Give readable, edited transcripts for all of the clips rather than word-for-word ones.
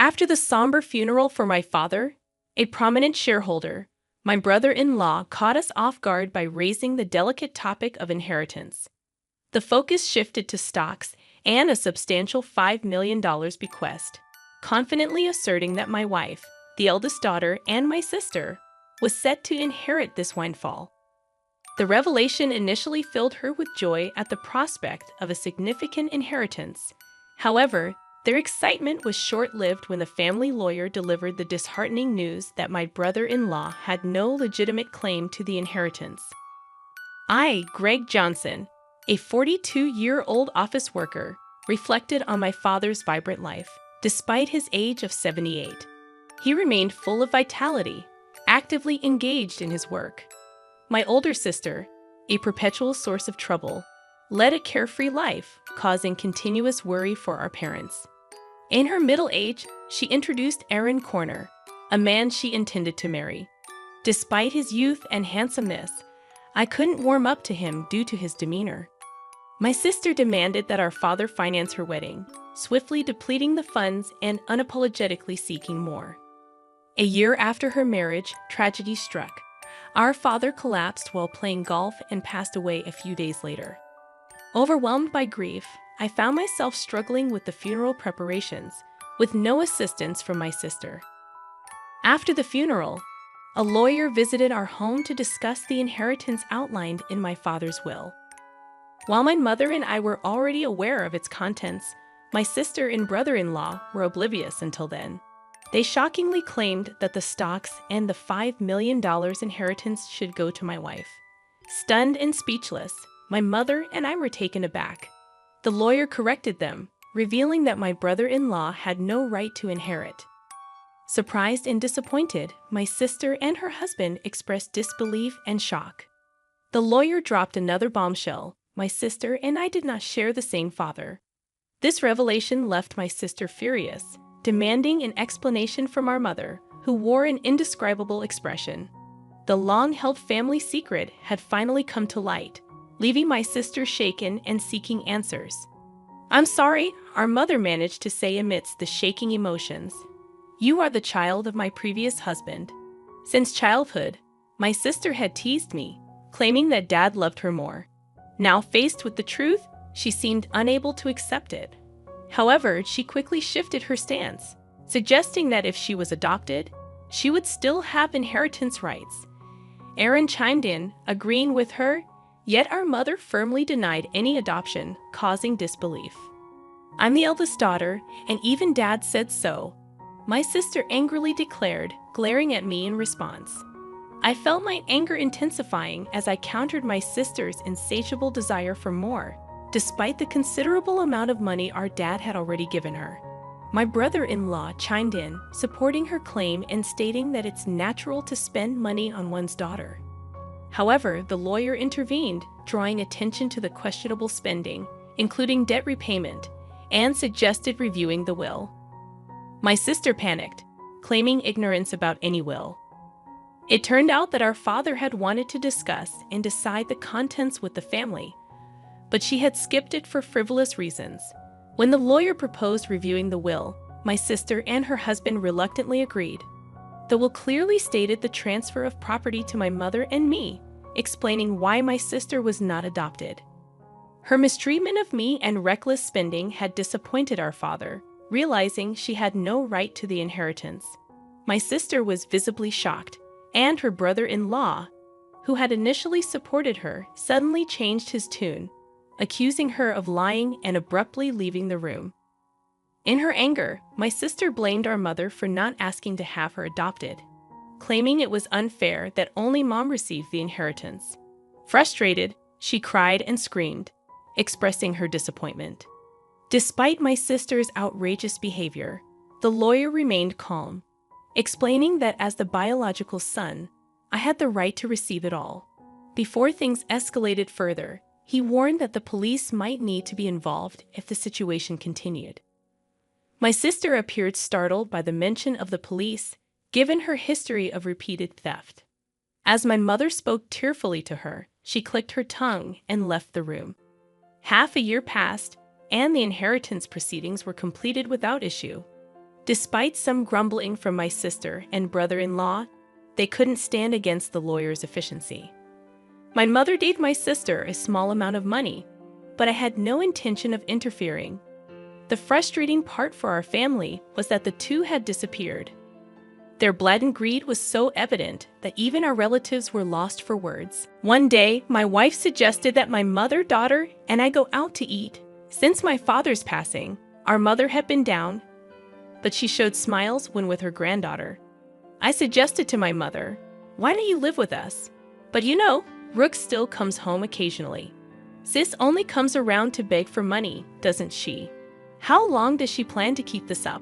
After the somber funeral for my father, a prominent shareholder, my brother-in-law caught us off guard by raising the delicate topic of inheritance. The focus shifted to stocks and a substantial $5 million bequest, confidently asserting that my wife, the eldest daughter, and my sister was set to inherit this windfall. The revelation initially filled her with joy at the prospect of a significant inheritance. However, their excitement was short-lived when the family lawyer delivered the disheartening news that my brother-in-law had no legitimate claim to the inheritance. I, Greg Johnson, a 42-year-old office worker, reflected on my father's vibrant life, despite his age of 78. He remained full of vitality, actively engaged in his work. My older sister, a perpetual source of trouble, led a carefree life, causing continuous worry for our parents. In her middle age, she introduced Aaron Corner, a man she intended to marry. Despite his youth and handsomeness, I couldn't warm up to him due to his demeanor. My sister demanded that our father finance her wedding, swiftly depleting the funds and unapologetically seeking more. A year after her marriage, tragedy struck. Our father collapsed while playing golf and passed away a few days later. Overwhelmed by grief, I found myself struggling with the funeral preparations, with no assistance from my sister. After the funeral, a lawyer visited our home to discuss the inheritance outlined in my father's will. While my mother and I were already aware of its contents, my sister and brother-in-law were oblivious until then. They shockingly claimed that the stocks and the $5 million inheritance should go to my wife. Stunned and speechless, my mother and I were taken aback. The lawyer corrected them, revealing that my brother-in-law had no right to inherit. Surprised and disappointed, my sister and her husband expressed disbelief and shock. The lawyer dropped another bombshell. My sister and I did not share the same father. This revelation left my sister furious, demanding an explanation from our mother, who wore an indescribable expression. The long-held family secret had finally come to light, leaving my sister shaken and seeking answers. "I'm sorry," our mother managed to say amidst the shaking emotions. "You are the child of my previous husband. Since childhood, my sister had teased me, claiming that Dad loved her more. Now faced with the truth, she seemed unable to accept it. However, she quickly shifted her stance, suggesting that if she was adopted, she would still have inheritance rights. Aaron chimed in, agreeing with her, yet our mother firmly denied any adoption, causing disbelief. "I'm the eldest daughter, and even Dad said so," my sister angrily declared, glaring at me in response. I felt my anger intensifying as I countered my sister's insatiable desire for more, despite the considerable amount of money our dad had already given her. My brother-in-law chimed in, supporting her claim and stating that it's natural to spend money on one's daughter. However, the lawyer intervened, drawing attention to the questionable spending, including debt repayment, and suggested reviewing the will. My sister panicked, claiming ignorance about any will. It turned out that our father had wanted to discuss and decide the contents with the family, but she had skipped it for frivolous reasons. When the lawyer proposed reviewing the will, my sister and her husband reluctantly agreed. The will clearly stated the transfer of property to my mother and me, explaining why my sister was not adopted. Her mistreatment of me and reckless spending had disappointed our father, realizing she had no right to the inheritance. My sister was visibly shocked, and her brother-in-law, who had initially supported her, suddenly changed his tune, accusing her of lying and abruptly leaving the room. In her anger, my sister blamed our mother for not asking to have her adopted, claiming it was unfair that only Mom received the inheritance. Frustrated, she cried and screamed, expressing her disappointment. Despite my sister's outrageous behavior, the lawyer remained calm, explaining that as the biological son, I had the right to receive it all. Before things escalated further, he warned that the police might need to be involved if the situation continued. My sister appeared startled by the mention of the police, given her history of repeated theft. As my mother spoke tearfully to her, she clicked her tongue and left the room. Half a year passed, and the inheritance proceedings were completed without issue. Despite some grumbling from my sister and brother-in-law, they couldn't stand against the lawyer's efficiency. My mother gave my sister a small amount of money, but I had no intention of interfering. The frustrating part for our family was that the two had disappeared. Their blatant greed was so evident that even our relatives were lost for words. One day, my wife suggested that my mother, daughter, and I go out to eat. Since my father's passing, our mother had been down, but she showed smiles when with her granddaughter. I suggested to my mother, "Why don't you live with us?" But you know, Rook still comes home occasionally. Sis only comes around to beg for money, doesn't she? How long does she plan to keep this up?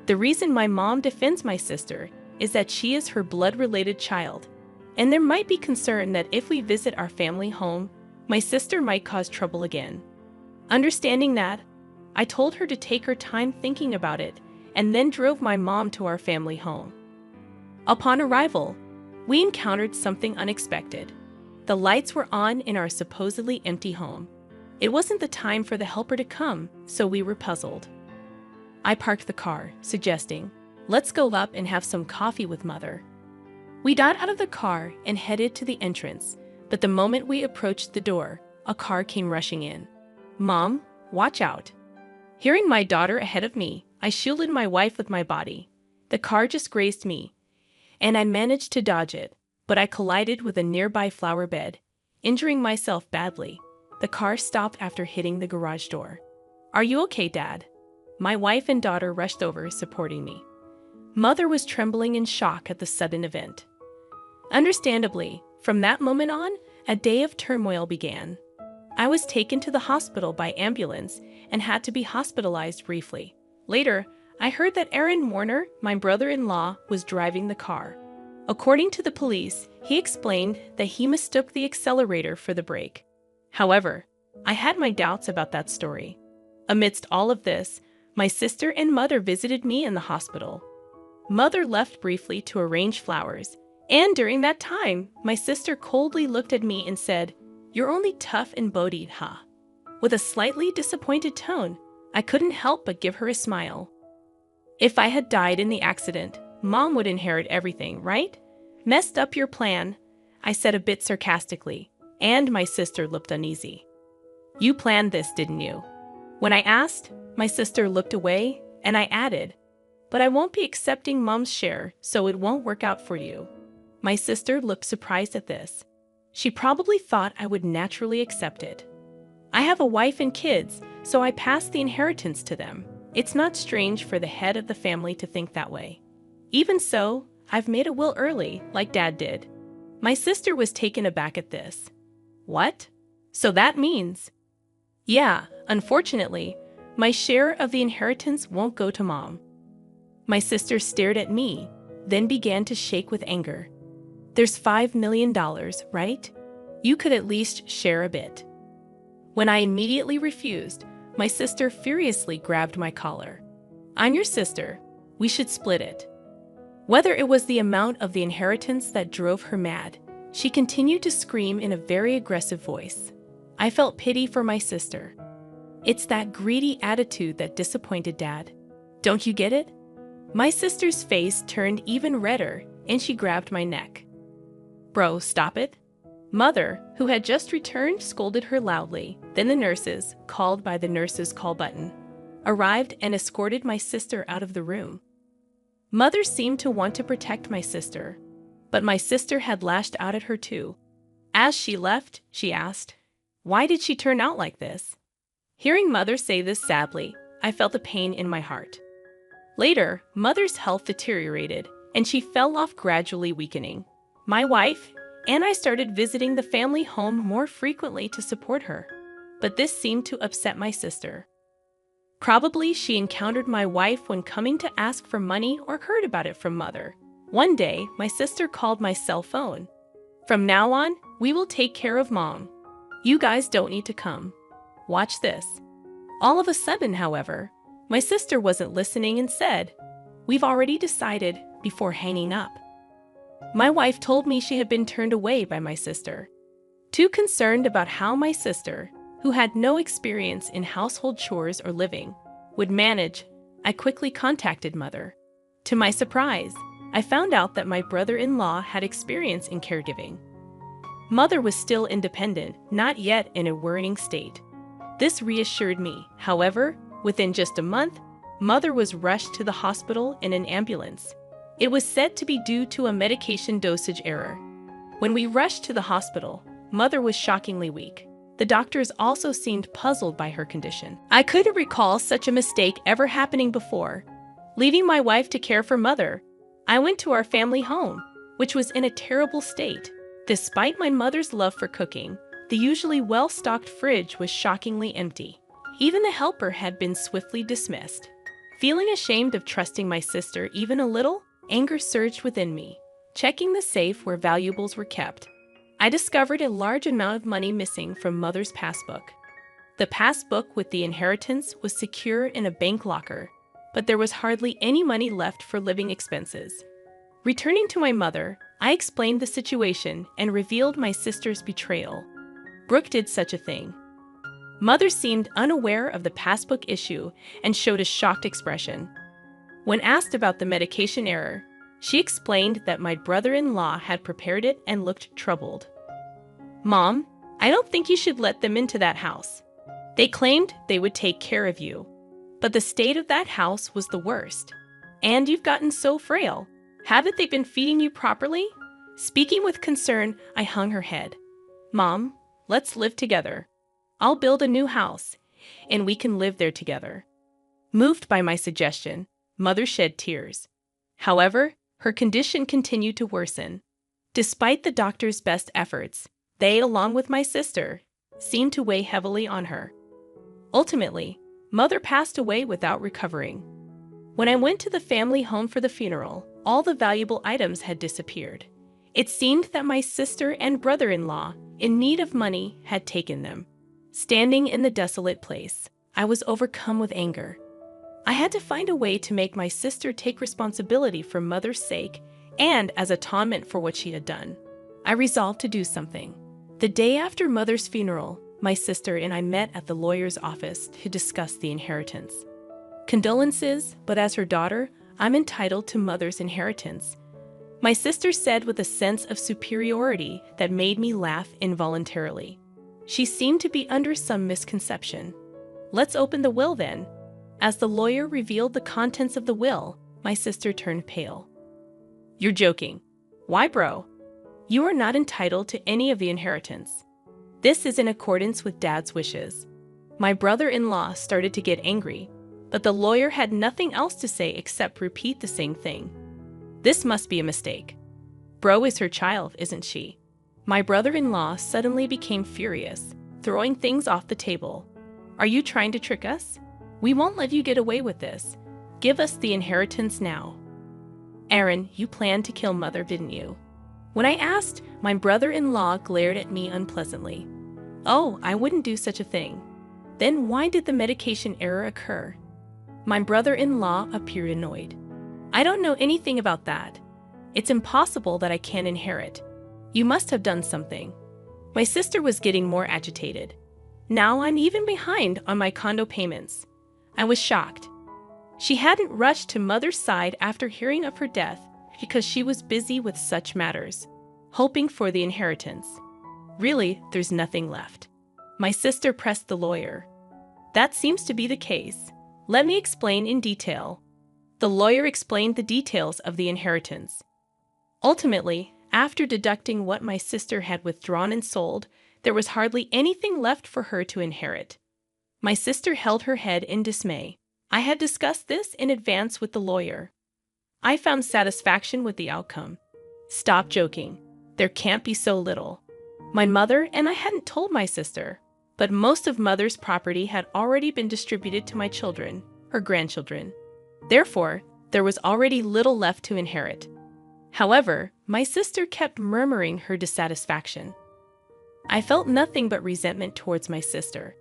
The reason my mom defends my sister is that she is her blood-related child, and there might be concern that if we visit our family home, my sister might cause trouble again. Understanding that, I told her to take her time thinking about it and then drove my mom to our family home. Upon arrival, we encountered something unexpected. The lights were on in our supposedly empty home. It wasn't the time for the helper to come, so we were puzzled. I parked the car, suggesting, "Let's go up and have some coffee with Mother." We got out of the car and headed to the entrance, but the moment we approached the door, a car came rushing in. "Mom, watch out." Hearing my daughter ahead of me, I shielded my wife with my body. The car just grazed me, and I managed to dodge it, but I collided with a nearby flower bed, injuring myself badly. The car stopped after hitting the garage door. "Are you okay, Dad?" My wife and daughter rushed over, supporting me. Mother was trembling in shock at the sudden event. Understandably, from that moment on, a day of turmoil began. I was taken to the hospital by ambulance and had to be hospitalized briefly. Later, I heard that Aaron Warner, my brother-in-law, was driving the car. According to the police, he explained that he mistook the accelerator for the brake. However, I had my doubts about that story. Amidst all of this, my sister and mother visited me in the hospital. Mother left briefly to arrange flowers, and during that time, my sister coldly looked at me and said, "You're only tough and bodied, huh?" With a slightly disappointed tone, I couldn't help but give her a smile. If I had died in the accident, Mom would inherit everything, right? "Messed up your plan," I said a bit sarcastically, and my sister looked uneasy. "You planned this, didn't you?" When I asked, my sister looked away, and I added, "But I won't be accepting Mom's share, so it won't work out for you." My sister looked surprised at this. She probably thought I would naturally accept it. I have a wife and kids, so I passed the inheritance to them. It's not strange for the head of the family to think that way. Even so, I've made a will early, like Dad did. My sister was taken aback at this. "What? So that means—" "Yeah, unfortunately, my share of the inheritance won't go to Mom." My sister stared at me, then began to shake with anger. "There's $5 million, right? You could at least share a bit." When I immediately refused, my sister furiously grabbed my collar. "I'm your sister. We should split it." Whether it was the amount of the inheritance that drove her mad, she continued to scream in a very aggressive voice. I felt pity for my sister. It's that greedy attitude that disappointed Dad. Don't you get it? My sister's face turned even redder, and she grabbed my neck. "Bro, stop it." Mother, who had just returned, scolded her loudly. Then the nurses, called by the nurses' call button, arrived and escorted my sister out of the room. Mother seemed to want to protect my sister, but my sister had lashed out at her too. As she left, she asked, "Why did she turn out like this?" Hearing Mother say this sadly, I felt a pain in my heart. Later, Mother's health deteriorated, and she fell off, gradually weakening. My wife and I started visiting the family home more frequently to support her, but this seemed to upset my sister. Probably she encountered my wife when coming to ask for money or heard about it from Mother. One day, my sister called my cell phone. "From now on, we will take care of Mom. You guys don't need to come. Watch this." All of a sudden, however, my sister wasn't listening and said, "We've already decided," before hanging up. My wife told me she had been turned away by my sister. Too concerned about how my sister, who had no experience in household chores or living, would manage, I quickly contacted Mother. To my surprise, I found out that my brother-in-law had experience in caregiving. Mother was still independent, not yet in a worrying state. This reassured me. However, within just a month, Mother was rushed to the hospital in an ambulance. It was said to be due to a medication dosage error. When we rushed to the hospital, Mother was shockingly weak. The doctors also seemed puzzled by her condition. I couldn't recall such a mistake ever happening before. Leaving my wife to care for Mother, I went to our family home, which was in a terrible state. Despite my mother's love for cooking, the usually well-stocked fridge was shockingly empty. Even the helper had been swiftly dismissed. Feeling ashamed of trusting my sister even a little, anger surged within me. Checking the safe where valuables were kept, I discovered a large amount of money missing from Mother's passbook. The passbook with the inheritance was secure in a bank locker, but there was hardly any money left for living expenses. Returning to my mother, I explained the situation and revealed my sister's betrayal. Brooke did such a thing. Mother seemed unaware of the passbook issue and showed a shocked expression. When asked about the medication error, she explained that my brother-in-law had prepared it and looked troubled. "Mom, I don't think you should let them into that house. They claimed they would take care of you, but the state of that house was the worst. And you've gotten so frail. Haven't they been feeding you properly?" Speaking with concern, I hung her head. "Mom, let's live together. I'll build a new house, and we can live there together." Moved by my suggestion, Mother shed tears. However, her condition continued to worsen. Despite the doctor's best efforts, they, along with my sister, seemed to weigh heavily on her. Ultimately, Mother passed away without recovering. When I went to the family home for the funeral, all the valuable items had disappeared. It seemed that my sister and brother-in-law, in need of money, had taken them. Standing in the desolate place, I was overcome with anger. I had to find a way to make my sister take responsibility for Mother's sake and as atonement for what she had done. I resolved to do something. The day after Mother's funeral, my sister and I met at the lawyer's office to discuss the inheritance. "Condolences, but as her daughter, I'm entitled to Mother's inheritance," my sister said with a sense of superiority that made me laugh involuntarily. She seemed to be under some misconception. "Let's open the will then." As the lawyer revealed the contents of the will, my sister turned pale. "You're joking. Why, bro? You are not entitled to any of the inheritance. This is in accordance with Dad's wishes." My brother-in-law started to get angry, but the lawyer had nothing else to say except repeat the same thing. "This must be a mistake. Bro is her child, isn't she?" My brother-in-law suddenly became furious, throwing things off the table. "Are you trying to trick us? We won't let you get away with this. Give us the inheritance now." "Aaron, you planned to kill Mother, didn't you?" When I asked, my brother-in-law glared at me unpleasantly. "Oh, I wouldn't do such a thing." "Then why did the medication error occur?" My brother-in-law appeared annoyed. "I don't know anything about that. It's impossible that I can inherit. You must have done something." My sister was getting more agitated. "Now I'm even behind on my condo payments." I was shocked. She hadn't rushed to Mother's side after hearing of her death because she was busy with such matters, hoping for the inheritance. "Really, there's nothing left." My sister pressed the lawyer. "That seems to be the case. Let me explain in detail." The lawyer explained the details of the inheritance. Ultimately, after deducting what my sister had withdrawn and sold, there was hardly anything left for her to inherit. My sister held her head in dismay. I had discussed this in advance with the lawyer. I found satisfaction with the outcome. "Stop joking. There can't be so little." My mother and I hadn't told my sister, but most of Mother's property had already been distributed to my children, her grandchildren. Therefore, there was already little left to inherit. However, my sister kept murmuring her dissatisfaction. I felt nothing but resentment towards my sister,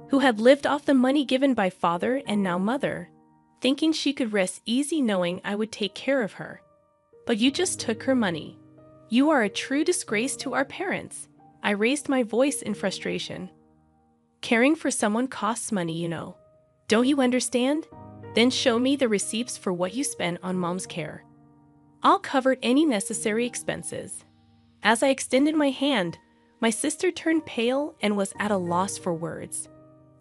who had lived off the money given by Father and now Mother, thinking she could rest easy knowing I would take care of her. "But you just took her money. You are a true disgrace to our parents." I raised my voice in frustration. "Caring for someone costs money, you know. Don't you understand? Then show me the receipts for what you spent on mom's care. I'll cover any necessary expenses. As I extended my hand, my sister turned pale and was at a loss for words.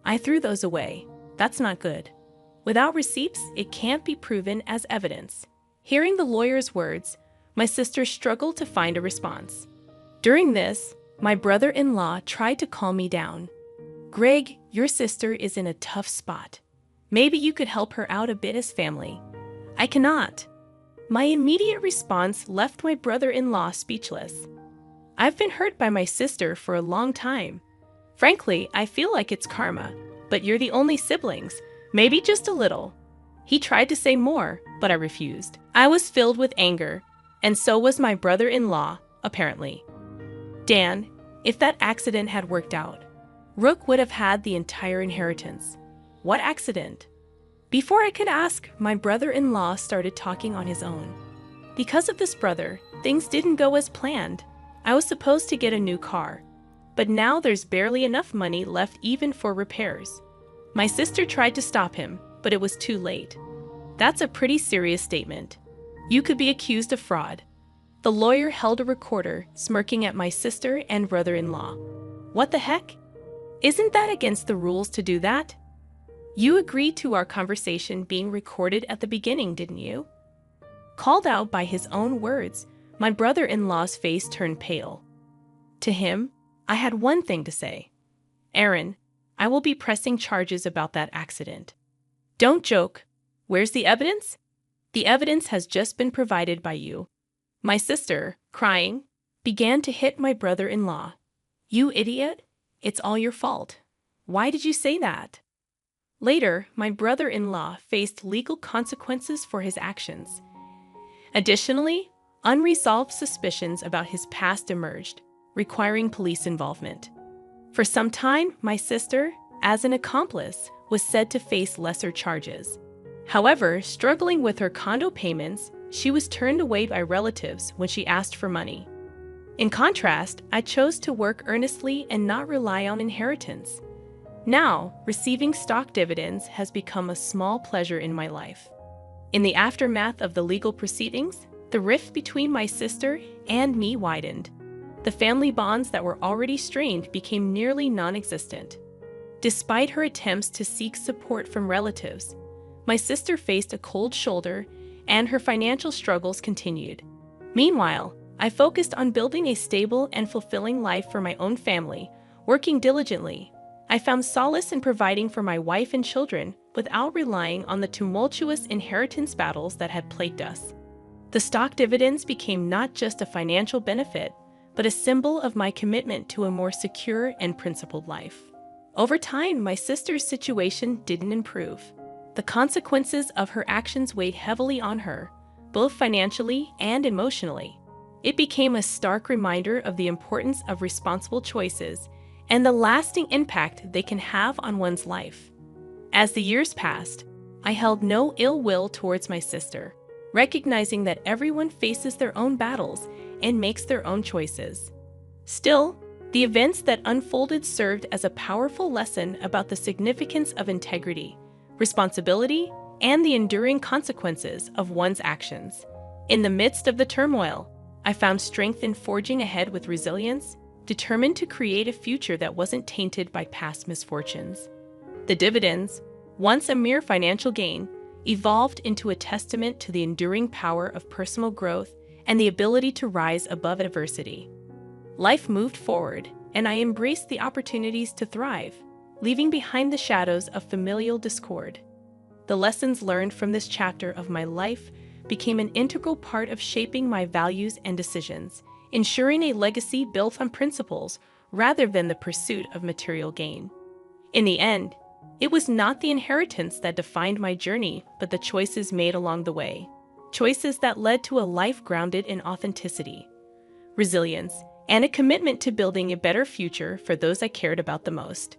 I threw those away. That's not good. Without receipts, it can't be proven as evidence. Hearing the lawyer's words, my sister struggled to find a response. During this, my brother-in-law tried to calm me down. Greg, your sister is in a tough spot. Maybe you could help her out a bit as family. I cannot. My immediate response left my brother-in-law speechless. I've been hurt by my sister for a long time. Frankly, I feel like it's karma, but you're the only siblings, maybe just a little. He tried to say more, but I refused. I was filled with anger, and so was my brother-in-law, apparently. Dan, if that accident had worked out, Rook would have had the entire inheritance. What accident? Before I could ask, my brother-in-law started talking on his own. Because of this brother, things didn't go as planned. I was supposed to get a new car, but now there's barely enough money left even for repairs. My sister tried to stop him, but it was too late. That's a pretty serious statement. You could be accused of fraud. The lawyer held a recorder, smirking at my sister and brother-in-law. What the heck? Isn't that against the rules to do that? You agreed to our conversation being recorded at the beginning, didn't you? Called out by his own words, my brother-in-law's face turned pale. To him, I had one thing to say. Aaron, I will be pressing charges about that accident. Don't joke. Where's the evidence? The evidence has just been provided by you. My sister, crying, began to hit my brother-in-law. You idiot! It's all your fault. Why did you say that? Later, my brother-in-law faced legal consequences for his actions. Additionally, unresolved suspicions about his past emerged, requiring police involvement. For some time, my sister, as an accomplice, was said to face lesser charges. However, struggling with her condo payments, she was turned away by relatives when she asked for money. In contrast, I chose to work earnestly and not rely on inheritance. Now, receiving stock dividends has become a small pleasure in my life. In the aftermath of the legal proceedings, the rift between my sister and me widened. The family bonds that were already strained became nearly non-existent. Despite her attempts to seek support from relatives, my sister faced a cold shoulder and her financial struggles continued. Meanwhile, I focused on building a stable and fulfilling life for my own family, working diligently. I found solace in providing for my wife and children without relying on the tumultuous inheritance battles that had plagued us. The stock dividends became not just a financial benefit, but a symbol of my commitment to a more secure and principled life. Over time, my sister's situation didn't improve. The consequences of her actions weighed heavily on her, both financially and emotionally. It became a stark reminder of the importance of responsible choices and the lasting impact they can have on one's life. As the years passed, I held no ill will towards my sister, recognizing that everyone faces their own battles and makes their own choices. Still, the events that unfolded served as a powerful lesson about the significance of integrity, responsibility, and the enduring consequences of one's actions. In the midst of the turmoil, I found strength in forging ahead with resilience, determined to create a future that wasn't tainted by past misfortunes. The dividends, once a mere financial gain, evolved into a testament to the enduring power of personal growth and the ability to rise above adversity. Life moved forward, and I embraced the opportunities to thrive, leaving behind the shadows of familial discord. The lessons learned from this chapter of my life became an integral part of shaping my values and decisions, ensuring a legacy built on principles rather than the pursuit of material gain. In the end, it was not the inheritance that defined my journey, but the choices made along the way. Choices that led to a life grounded in authenticity, resilience, and a commitment to building a better future for those I cared about the most.